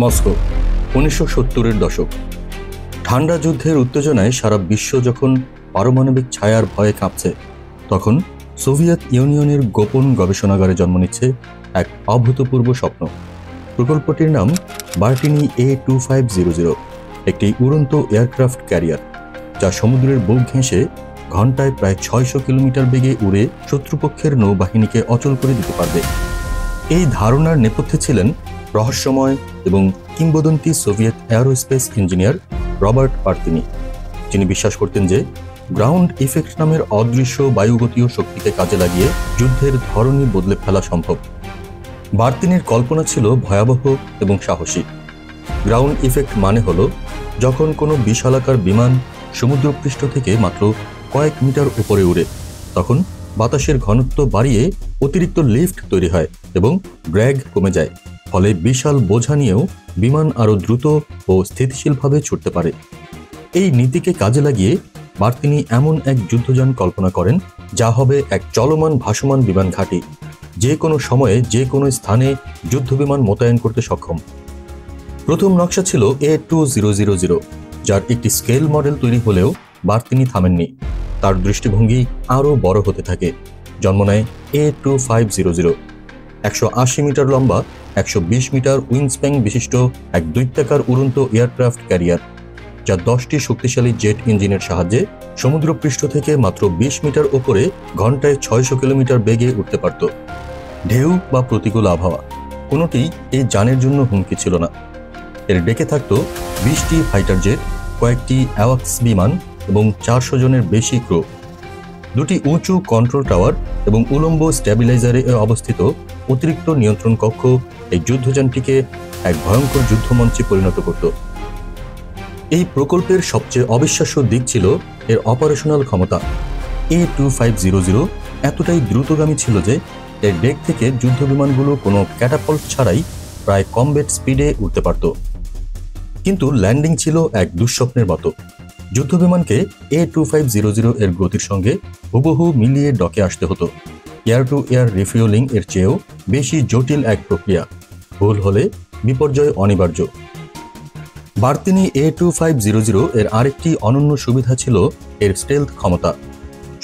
Moscow ১৯৭০-এর দশক। ঠান্ডা যুদ্ধের উত্তেজনায় সারা বিশ্ব যখন পারমাণবিক ছায়ার ভয়ে কাঁপছে, তখন সোভিয়েত ইউনিয়নের গোপন গবেষণাগারে জন্ম নিচ্ছে এক অভূতপূর্ব স্বপ্ন। প্রকল্পটির নাম বার্টিনি A2500, একটি উড়ন্ত এয়ারক্রাফট ক্যারিয়ার, যা সমুদ্রের বুক ঘেঁষে ঘন্টায় প্রায় ৬০০ কিলোমিটার বেগে উড়ে শত্রুপক্ষের নৌবাহিনীকে অচল করে দিতে পারবে। এই ধারণার নেপথ্যে ছিলেন রহস্যময় এবং কিংবদন্তি সোভিয়েত এয়ারোস্পেস ইঞ্জিনিয়ার রবার্ট বার্তিনি, যিনি বিশ্বাস করতেন যে গ্রাউন্ড ইফেক্ট নামের অদৃশ্য বায়ুগতীয় শক্তিকে কাজে লাগিয়ে যুদ্ধের ধরনই বদলে ফেলা সম্ভব। বার্তিনির কল্পনা ছিল ভয়াবহ এবং সাহসী। গ্রাউন্ড ইফেক্ট মানে হলো যখন কোনো বিশালাকার বিমান সমুদ্রপৃষ্ঠ থেকে মাত্র কয়েক মিটার উপরে উড়ে, তখন বাতাসের ঘনত্ব বাড়িয়ে অতিরিক্ত লিফট তৈরি হয় এবং ড্র্যাগ কমে যায়, ফলে বিশাল বোঝা নিয়েও বিমান আরও দ্রুত ও স্থিতিশীলভাবে ছুটতে পারে। এই নীতিকে কাজে লাগিয়ে বার্তিনি এমন এক যুদ্ধযান কল্পনা করেন যা হবে এক চলমান ভাসমান বিমান ঘাঁটি, যে কোনো সময়ে যে কোনো স্থানে যুদ্ধবিমান মোতায়েন করতে সক্ষম। প্রথম নকশা ছিল A2000, যার একটি স্কেল মডেল তৈরি হলেও বার্তিনি থামেননি। তার দৃষ্টিভঙ্গি আরও বড় হতে থাকে। জন্ম নেয় A2500, ১৮০ মিটার লম্বা, ১২০ মিটার উইংস্প্যান বিশিষ্ট এক দৈত্যাকার উড়ন্ত এয়ারক্রাফট ক্যারিয়ার, যা 10টি শক্তিশালী জেট ইঞ্জিনের সাহায্যে সমুদ্রপৃষ্ঠ থেকে মাত্র 20 মিটার ওপরে ঘন্টায় ৬০০ কিলোমিটার বেগে উঠতে পারত। ঢেউ বা প্রতিকূল আবহাওয়া কোনোটিই এই যানের জন্য হুমকি ছিল না। এর ডেকে থাকত 20টি ফাইটার জেট, কয়েকটি অ্যাওয়াক্স বিমান এবং 400 জনের বেশি ক্রু। দুটি উঁচু কন্ট্রোল টাওয়ার এবং উলম্ব স্ট্যাবিলাইজারে অবস্থিত অতিরিক্ত নিয়ন্ত্রণ কক্ষ এই যুদ্ধযানটিকে এক ভয়ঙ্কর যুদ্ধমঞ্চে পরিণত করত। এই প্রকল্পের সবচেয়ে অবিশ্বাস্য দিক ছিল এর অপারেশনাল ক্ষমতা। A2500 এতটাই দ্রুতগামী ছিল যে এর ডেক থেকে যুদ্ধবিমানগুলো কোনো ক্যাটাপল্ট ছাড়াই প্রায় কমব্যাট স্পিডে উঠতে পারত। কিন্তু ল্যান্ডিং ছিল এক দুঃস্বপ্নের মতো। যুদ্ধবিমানকে A2500 এর গতির সঙ্গে হুবহু মিলিয়ে ডকে আসতে হতো। এয়ার টু এয়ার রিফিউলিং এর চেয়েও বেশি জটিল এক প্রক্রিয়া। ভুল হলে বিপর্যয় অনিবার্য। বার্তিনি A2500 এর আরেকটি অনন্য সুবিধা ছিল এর স্টেলথ ক্ষমতা।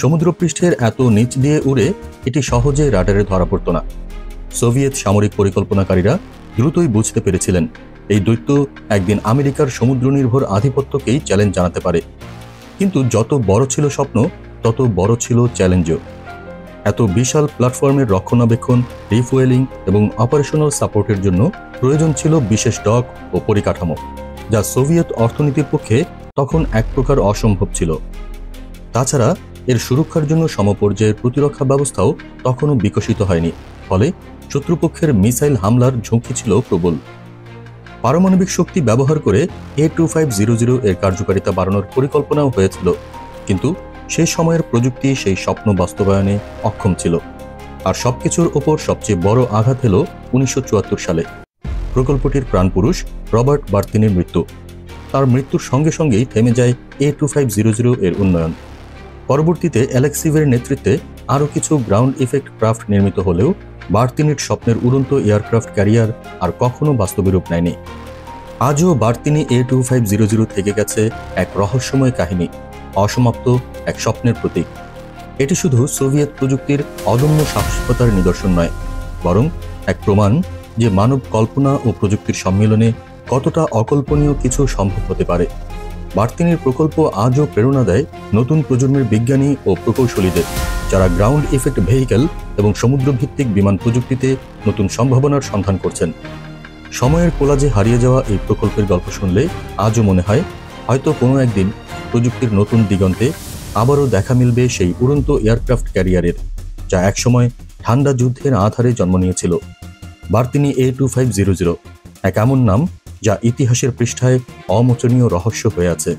সমুদ্রপৃষ্ঠের এত নিচ দিয়ে উড়ে এটি সহজে রাডারে ধরা পড়ত না। সোভিয়েত সামরিক পরিকল্পনাকারীরা দ্রুতই বুঝতে পেরেছিলেন এই দৈত্য একদিন আমেরিকার সমুদ্র নির্ভর আধিপত্যকেই চ্যালেঞ্জ জানাতে পারে। কিন্তু যত বড় ছিল স্বপ্ন, তত বড় ছিল চ্যালেঞ্জও। এত বিশাল প্ল্যাটফর্মের রক্ষণাবেক্ষণ, রিফুয়েলিং এবং অপারেশনাল সাপোর্টের জন্য প্রয়োজন ছিল বিশেষ ডক ও পরিকাঠামো, যা সোভিয়েত অর্থনীতির পক্ষে তখন এক প্রকার অসম্ভব ছিল। তাছাড়া এর সুরক্ষার জন্য সমপর্যায়ের প্রতিরক্ষা ব্যবস্থাও তখনও বিকশিত হয়নি, ফলে শত্রুপক্ষের মিসাইল হামলার ঝুঁকি ছিল প্রবল। পারমাণবিক শক্তি ব্যবহার করে A2500 এর কার্যকারিতা বাড়ানোর পরিকল্পনাও হয়েছিল, কিন্তু সেই সময়ের প্রযুক্তি সেই স্বপ্ন বাস্তবায়নে অক্ষম ছিল। আর সবকিছুর ওপর সবচেয়ে বড় আঘাত এলো 1974 সালে। প্রকল্পটির প্রাণপুরুষ রবার্ট বার্তিনির মৃত্যু। তার মৃত্যুর সঙ্গে সঙ্গেই থেমে যায় A2500 এর উন্নয়ন। পরবর্তীতে অ্যালেক্সিভের নেতৃত্বে আরও কিছু গ্রাউন্ড ইফেক্ট ক্রাফট নির্মিত হলেও বার্তিনির স্বপ্নের উড়ন্ত এয়ারক্রাফট ক্যারিয়ার আর কখনো বাস্তবে রূপ নেয়নি। আজও বার্তিনি A2500 থেকে গেছে এক রহস্যময় কাহিনী, অসমাপ্ত এক স্বপ্নের প্রতীক। এটি শুধু সোভিয়েত প্রযুক্তির অদম্য সাহসিকতার নিদর্শন নয়, বরং এক প্রমাণ যে মানব কল্পনা ও প্রযুক্তির সম্মিলনে কতটা অকল্পনীয় কিছু সম্ভব হতে পারে। বার্তিনির প্রকল্প আজও প্রেরণা দেয় নতুন প্রজন্মের বিজ্ঞানী ও প্রকৌশলীদের, যারা গ্রাউন্ড ইফেক্ট ভেহিকেল এবং সমুদ্রভিত্তিক বিমান প্রযুক্তিতে নতুন সম্ভাবনার সন্ধান করছেন। সময়ের কোলাজে হারিয়ে যাওয়া এই প্রকল্পের গল্প শুনলে আজও মনে হয় হয়তো কোনো একদিন প্রযুক্তির নতুন দিগন্তে আবারও দেখা মিলবে সেই উড়ন্ত এয়ারক্রাফট ক্যারিয়ারের, যা একসময় ঠান্ডা যুদ্ধের আধারে জন্ম নিয়েছিল। বার্তিনি A2500 এক এমন নাম যা ইতিহাসের পৃষ্ঠায় অমোচনীয় রহস্য হয়ে আছে।